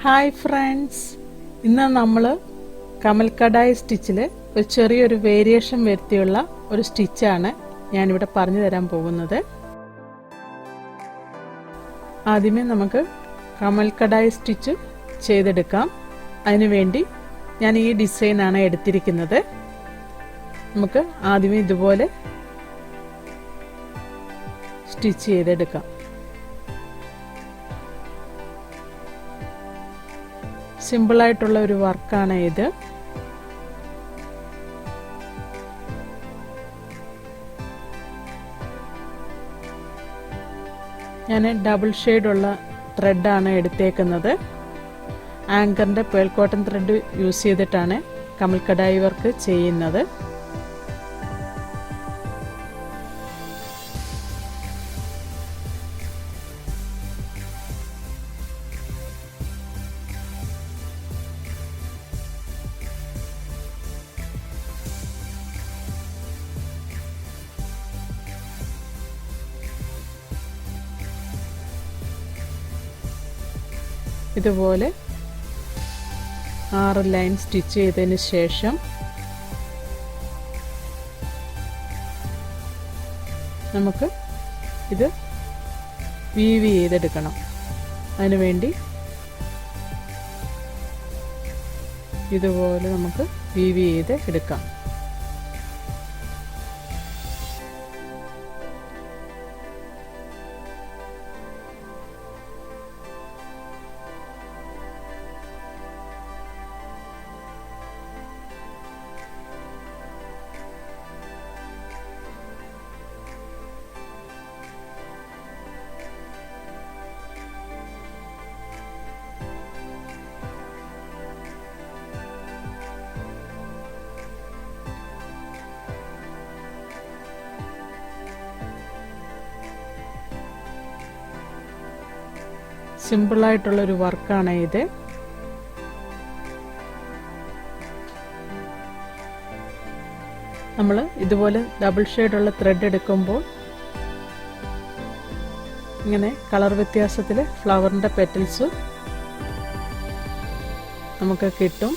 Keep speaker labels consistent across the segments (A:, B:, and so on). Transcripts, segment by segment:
A: Hi friends, ഇന്ന് നമ്മൾ കമൽ കടായി സ്റ്റിച്ചിൽ ഒരു ചെറിയൊരു വേരിയേഷൻ വരുത്തിയുള്ള ഒരു സ്റ്റിച്ചാണ് ഞാനിവിടെ പറഞ്ഞു തരാൻ പോകുന്നത്. ആദ്യമേ നമുക്ക് കമൽ കടായി സ്റ്റിച്ച് ചെയ്തെടുക്കാം. അതിനുവേണ്ടി ഞാൻ ഈ ഡിസൈനാണ് എടുത്തിരിക്കുന്നത്. നമുക്ക് ആദ്യമേ ഇതുപോലെ സ്റ്റിച്ച് ചെയ്തെടുക്കാം. സിമ്പിളായിട്ടുള്ള ഒരു വർക്കാണ് ഇത്. ഞാൻ ഡബിൾ ഷെയ്ഡുള്ള ത്രെഡാണ് എടുത്തേക്കുന്നത്. ആങ്കറിന്റെ പേൾ കോട്ടൺ ത്രെഡ് യൂസ് ചെയ്തിട്ടാണ് കമൽ കടായി വർക്ക് ചെയ്യുന്നത്. ഇതുപോലെ 6 ലൈൻ സ്റ്റിച്ച് ചെയ്തതിന് ശേഷം നമുക്ക് ഇത് വീവ് ചെയ്തെടുക്കണം. അതിനുവേണ്ടി ഇതുപോലെ നമുക്ക് വീവ് ചെയ്ത് എടുക്കാം. സിമ്പിളായിട്ടുള്ളൊരു വർക്കാണ് ഇത്. നമ്മൾ ഇതുപോലെ ഡബിൾ ഷെയ്ഡുള്ള ത്രെഡ് എടുക്കുമ്പോൾ ഇങ്ങനെ കളർ വ്യത്യാസത്തിൽ ഫ്ലവറിൻ്റെ പെറ്റൽസ് നമുക്ക് കിട്ടും.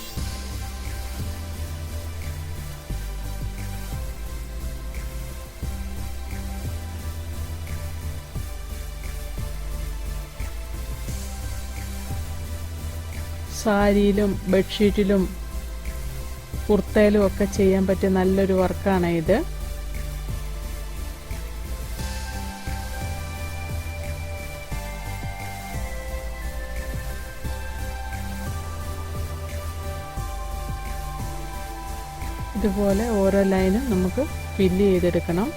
A: സാരിയിലും ബെഡ്ഷീറ്റിലും കുർത്തയിലും ഒക്കെ ചെയ്യാൻ പറ്റിയ നല്ലൊരു വർക്കാണ് ഇത്. ഇതുപോലെ ഓരോ ലൈനും നമുക്ക് ഫില്ല് ചെയ്തെടുക്കണം.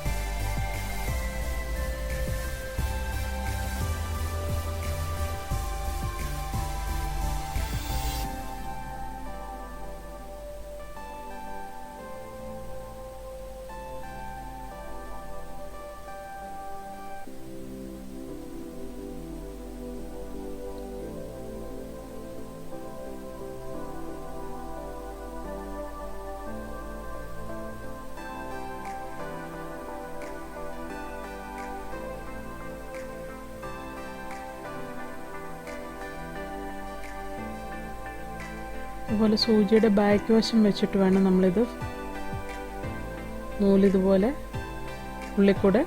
A: ഇതുപോലെ സൂചിയുടെ ബാക്ക് വശം വെച്ചിട്ട് വേണം നമ്മളിത് നൂലിതുപോലെ ഉള്ളിക്കൂടെ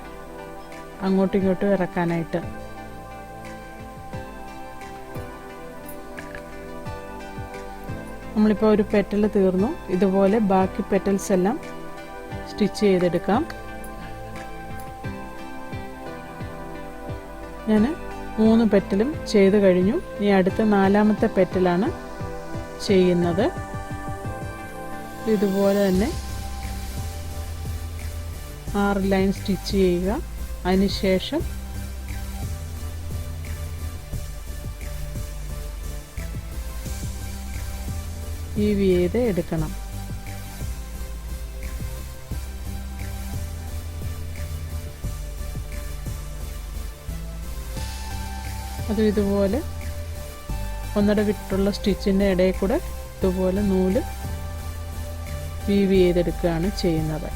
A: അങ്ങോട്ടും ഇങ്ങോട്ടും ഇറക്കാനായിട്ട്. നമ്മളിപ്പോൾ ഒരു പെറ്റൽ തീർന്നു. ഇതുപോലെ ബാക്കി പെറ്റൽസ് എല്ലാം സ്റ്റിച്ച് ചെയ്തെടുക്കാം. ഞാൻ 3 പെറ്റലും ചെയ്ത് കഴിഞ്ഞു. ഇനി അടുത്ത 4ാമത്തെ പെറ്റലാണ് ചെയ്യുന്നത്. ഇതുപോലെ തന്നെ 6 ലൈൻ സ്റ്റിച്ച് ചെയ്യുക. അതിനുശേഷം വീവ് ചെയ്ത് എടുക്കണം. അതും ഇതുപോലെ ഒന്നട വിട്ടുള്ള സ്റ്റിച്ചിൻ്റെ ഇടയിൽ കൂടെ ഇതുപോലെ നൂല് വീവ് ചെയ്തെടുക്കുകയാണ് ചെയ്യുന്നത്.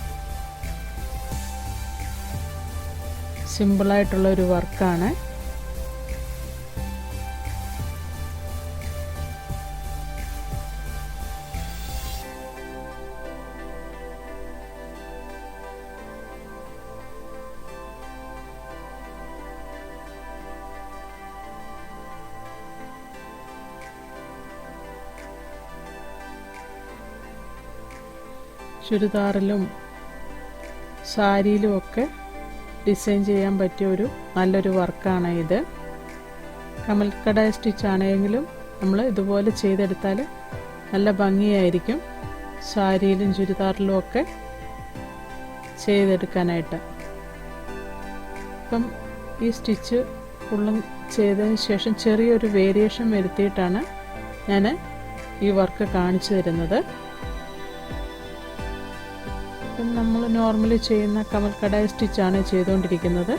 A: സിമ്പിളായിട്ടുള്ള ഒരു വർക്കാണ്. ചുരിദാറിലും സാരിയിലും ഒക്കെ ഡിസൈൻ ചെയ്യാൻ പറ്റിയ ഒരു നല്ലൊരു വർക്കാണ് ഇത്. കമൽ കടായി സ്റ്റിച്ച് ആണെങ്കിലും നമ്മൾ ഇതുപോലെ ചെയ്തെടുത്താൽ നല്ല ഭംഗിയായിരിക്കും സാരിയിലും ചുരിദാറിലും ഒക്കെ ചെയ്തെടുക്കാനായിട്ട്. അപ്പം ഈ സ്റ്റിച്ച് ഫുള്ളും ചെയ്തതിന് ശേഷം ചെറിയൊരു വേരിയേഷൻ വരുത്തിയിട്ടാണ് ഞാൻ ഈ വർക്ക് കാണിച്ചു തരുന്നത്. ഇപ്പം നമ്മൾ നോർമലി ചെയ്യുന്ന കമൽ കടായി സ്റ്റിച്ചാണ് ചെയ്തുകൊണ്ടിരിക്കുന്നത്.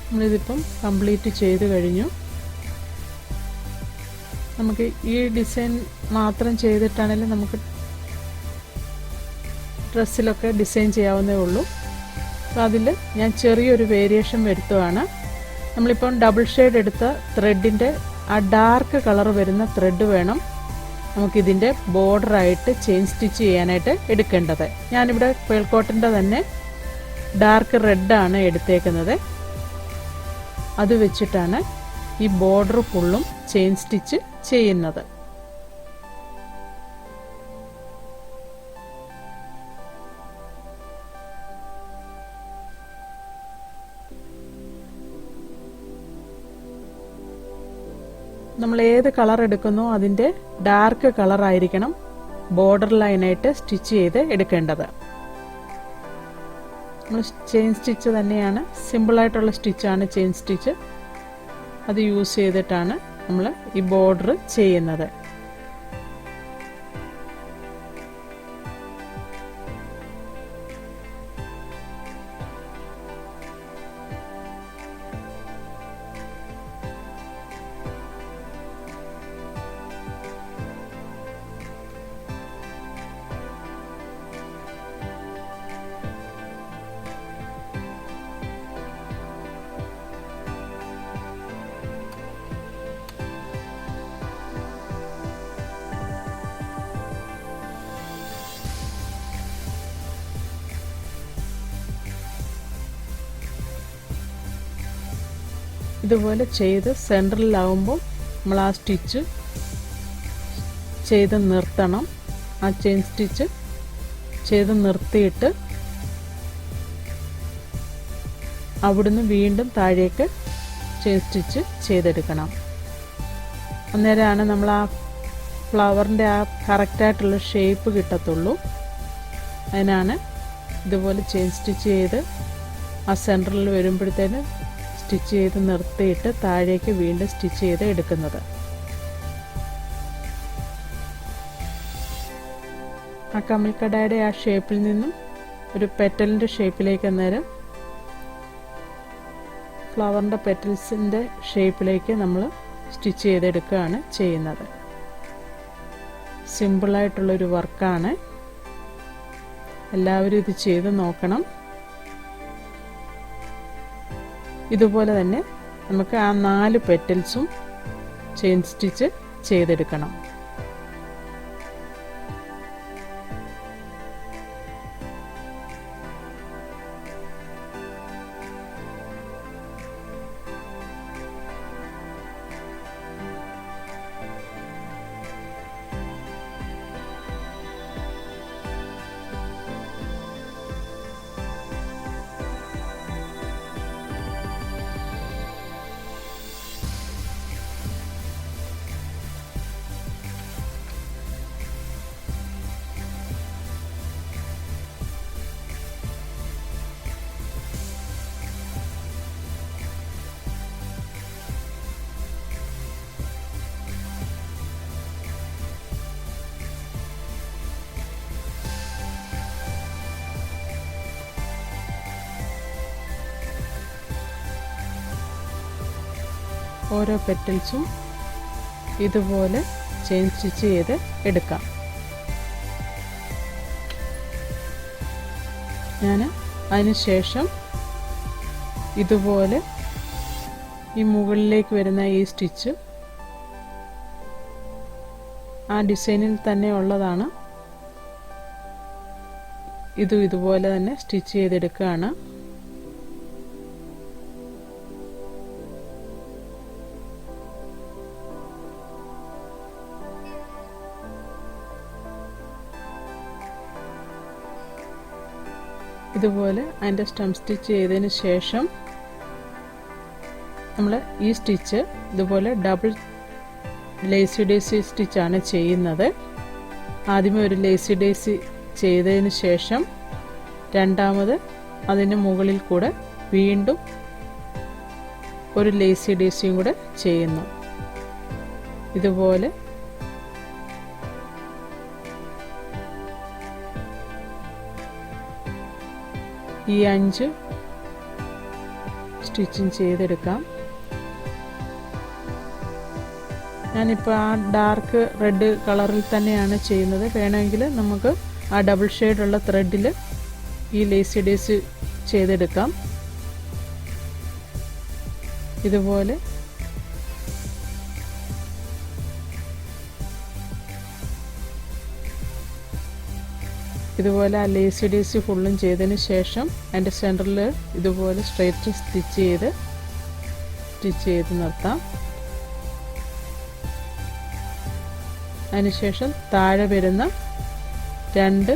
A: നമ്മളിതിപ്പം കംപ്ലീറ്റ് ചെയ്ത് കഴിഞ്ഞു. നമുക്ക് ഈ ഡിസൈൻ മാത്രം ചെയ്തിട്ടാണെങ്കിലും നമുക്ക് ഡ്രസ്സിലൊക്കെ ഡിസൈൻ ചെയ്യാവുന്നേ ഉള്ളൂ. അപ്പോൾ അതിൽ ഞാൻ ചെറിയൊരു വേരിയേഷൻ വരുത്തുകയാണ്. നമ്മളിപ്പം ഡബിൾ ഷെയ്ഡ് എടുത്ത ത്രെഡിൻ്റെ ആ ഡാർക്ക് കളർ വരുന്ന ത്രെഡ് വേണം നമുക്കിതിൻ്റെ ബോർഡറായിട്ട് ചെയിൻ സ്റ്റിച്ച് ചെയ്യാനായിട്ട് എടുക്കേണ്ടത്. ഞാനിവിടെ പേൾ കോട്ടൻ്റെ തന്നെ ഡാർക്ക് റെഡാണ് എടുത്തേക്കുന്നത്. അത് വെച്ചിട്ടാണ് ഈ ബോർഡർ ഫുള്ളും ചെയിൻ സ്റ്റിച്ച് ചെയ്യുന്നത്. നമ്മൾ ഏത് കളർ എടുക്കുന്നോ അതിൻ്റെ ഡാർക്ക് കളർ ആയിരിക്കണം ബോർഡർ ലൈനായിട്ട് സ്റ്റിച്ച് ചെയ്ത് എടുക്കേണ്ടത്. നമ്മൾ ചെയിൻ സ്റ്റിച്ച് തന്നെയാണ്, സിമ്പിളായിട്ടുള്ള സ്റ്റിച്ചാണ് ചെയിൻ സ്റ്റിച്ച്. അത് യൂസ് ചെയ്തിട്ടാണ് നമ്മൾ ഈ ബോർഡർ ചെയ്യുന്നത്. ഇതുപോലെ ചെയ്ത് സെൻറ്ററിലാവുമ്പോൾ നമ്മൾ ആ സ്റ്റിച്ച് ചെയ്ത് നിർത്തണം. ആ ചെയിൻ സ്റ്റിച്ച് ചെയ്ത് നിർത്തിയിട്ട് അവിടുന്ന് വീണ്ടും താഴേക്ക് ചെയിൻ സ്റ്റിച്ച് ചെയ്തെടുക്കണം. അന്നേരമാണ് നമ്മൾ ആ ഫ്ലവറിൻ്റെ ആ കറക്റ്റായിട്ടുള്ള ഷേപ്പ് കിട്ടത്തുള്ളൂ. അതിനാണ് ഇതുപോലെ ചെയിൻ സ്റ്റിച്ച് ചെയ്ത് ആ സെൻറ്ററിൽ വരുമ്പോഴത്തേന് സ്റ്റിച്ച് ചെയ്ത് നിർത്തിയിട്ട് താഴേക്ക് വീണ്ടും സ്റ്റിച്ച് ചെയ്ത് എടുക്കുന്നത്. ആ കമൽ കടായുടെ ആ ഷേപ്പിൽ നിന്നും ഒരു പെറ്റലിൻ്റെ ഷേപ്പിലേക്ക് അന്നേരം ഫ്ലവറിൻ്റെ പെറ്റൽസിൻ്റെ ഷേപ്പിലേക്ക് നമ്മൾ സ്റ്റിച്ച് ചെയ്തെടുക്കുകയാണ് ചെയ്യുന്നത്. സിമ്പിളായിട്ടുള്ളൊരു വർക്കാണ്. എല്ലാവരും ഇത് ചെയ്ത് നോക്കണം. ഇതുപോലെ തന്നെ നമുക്ക് ആ 4 പെറ്റൽസും ചെയിൻ സ്റ്റിച്ച് ചെയ്തെടുക്കണം. ഓരോ പെറ്റൽസും ഇതുപോലെ ചെയിൻ സ്റ്റിച്ച് ചെയ്ത് എടുക്കാം. ഞാൻ അതിന് ശേഷം ഇതുപോലെ ഈ മുകളിലേക്ക് വരുന്ന ഈ സ്റ്റിച്ച് ആ ഡിസൈനിൽ തന്നെ ഉള്ളതാണ്. ഇതുപോലെ തന്നെ സ്റ്റിച്ച് ചെയ്തെടുക്കുകയാണ്. ഇതുപോലെ അതിൻ്റെ സ്റ്റം സ്റ്റിച്ച് ചെയ്തതിന് ശേഷം നമ്മൾ ഈ സ്റ്റിച്ച് ഇതുപോലെ ഡബിൾ ലേസി ഡേസി സ്റ്റിച്ചാണ് ചെയ്യുന്നത്. ആദ്യമേ ഒരു ലേസി ഡേസി ചെയ്തതിന് ശേഷം രണ്ടാമത് അതിന് മുകളിൽ കൂടെ വീണ്ടും ഒരു ലേസി ഡേസിയും കൂടെ ചെയ്യുന്നു. ഇതുപോലെ ഈ 5 സ്റ്റിച്ചും ചെയ്തെടുക്കാം. ഞാനിപ്പോൾ ആ ഡാർക്ക് റെഡ് കളറിൽ തന്നെയാണ് ചെയ്യുന്നത്. വേണമെങ്കിൽ നമുക്ക് ആ ഡബിൾ ഷെയ്ഡുള്ള ത്രെഡിൽ ഈ ലേസി ഡേസി ചെയ്തെടുക്കാം. ഇതുപോലെ ആ ലേസി ഡേസി ഫുള്ളും ചെയ്തതിന് ശേഷം അതിൻ്റെ സെൻറ്ററിൽ ഇതുപോലെ സ്ട്രെയിറ്റ് സ്റ്റിച്ച് ചെയ്ത് നിർത്താം. അതിനുശേഷം താഴെ വരുന്ന 2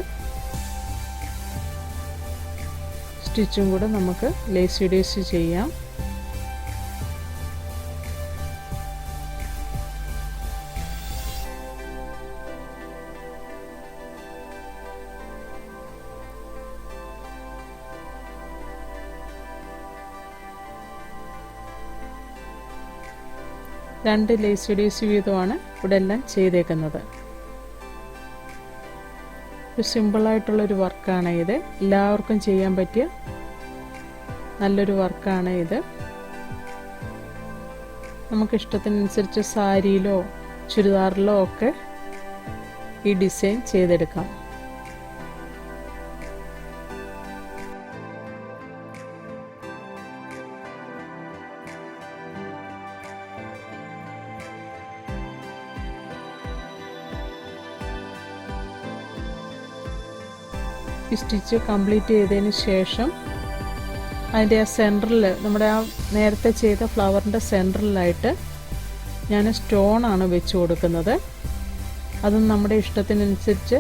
A: സ്റ്റിച്ചും കൂടെ നമുക്ക് ലേസി ഡേസി ചെയ്യാം. രണ്ട് ലേസി ഡേസി വീതമാണ് ഇവിടെ എല്ലാം ചെയ്തേക്കുന്നത്. ഒരു സിമ്പിളായിട്ടുള്ളൊരു വർക്കാണ് ഇത്. എല്ലാവർക്കും ചെയ്യാൻ പറ്റിയ നല്ലൊരു വർക്കാണ് ഇത്. നമുക്കിഷ്ടത്തിനനുസരിച്ച് സാരിയിലോ ചുരിദാറിലോ ഒക്കെ ഈ ഡിസൈൻ ചെയ്തെടുക്കാം. ഈ സ്റ്റിച്ച് കംപ്ലീറ്റ് ചെയ്തതിന് ശേഷം അതിൻ്റെ ആ സെൻറ്ററിൽ നമ്മുടെ ആ നേരത്തെ ചെയ്ത ഫ്ലവറിൻ്റെ സെൻറ്ററിലായിട്ട് ഞാൻ സ്റ്റോണാണ് വെച്ച് കൊടുക്കുന്നത്. അതും നമ്മുടെ ഇഷ്ടത്തിനനുസരിച്ച്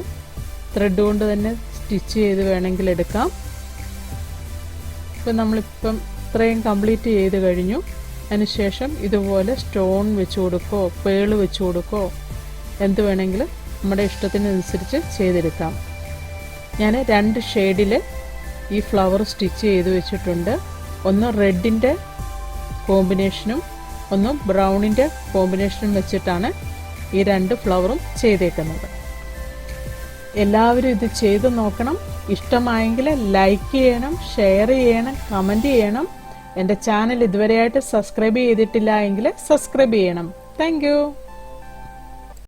A: ത്രെഡ് കൊണ്ട് തന്നെ സ്റ്റിച്ച് ചെയ്ത് വേണമെങ്കിൽ എടുക്കാം. ഇപ്പം നമ്മളിപ്പം ഇത്രയും കംപ്ലീറ്റ് ചെയ്ത് കഴിഞ്ഞു. അതിനുശേഷം ഇതുപോലെ സ്റ്റോൺ വെച്ച് കൊടുക്കോ പേള് വെച്ച് കൊടുക്കോ എന്ത് വേണമെങ്കിലും നമ്മുടെ ഇഷ്ടത്തിനനുസരിച്ച് ചെയ്തെടുക്കാം. ഞാൻ 2 ഷെയ്ഡിൽ ഈ ഫ്ലവർ സ്റ്റിച്ച് ചെയ്ത് വെച്ചിട്ടുണ്ട്. ഒന്ന് റെഡിൻ്റെ കോമ്പിനേഷനും ഒന്ന് ബ്രൗണിൻ്റെ കോമ്പിനേഷനും വെച്ചിട്ടാണ് ഈ 2 ഫ്ലവറും ചെയ്തേക്കുന്നത്. എല്ലാവരും ഇത് ചെയ്ത് നോക്കണം. ഇഷ്ടമായെങ്കിൽ ലൈക്ക് ചെയ്യണം, ഷെയർ ചെയ്യണം, കമൻറ്റ് ചെയ്യണം. എൻ്റെ ചാനൽ ഇതുവരെയായിട്ട് സബ്സ്ക്രൈബ് ചെയ്തിട്ടില്ല എങ്കിൽ സബ്സ്ക്രൈബ് ചെയ്യണം. Thank you.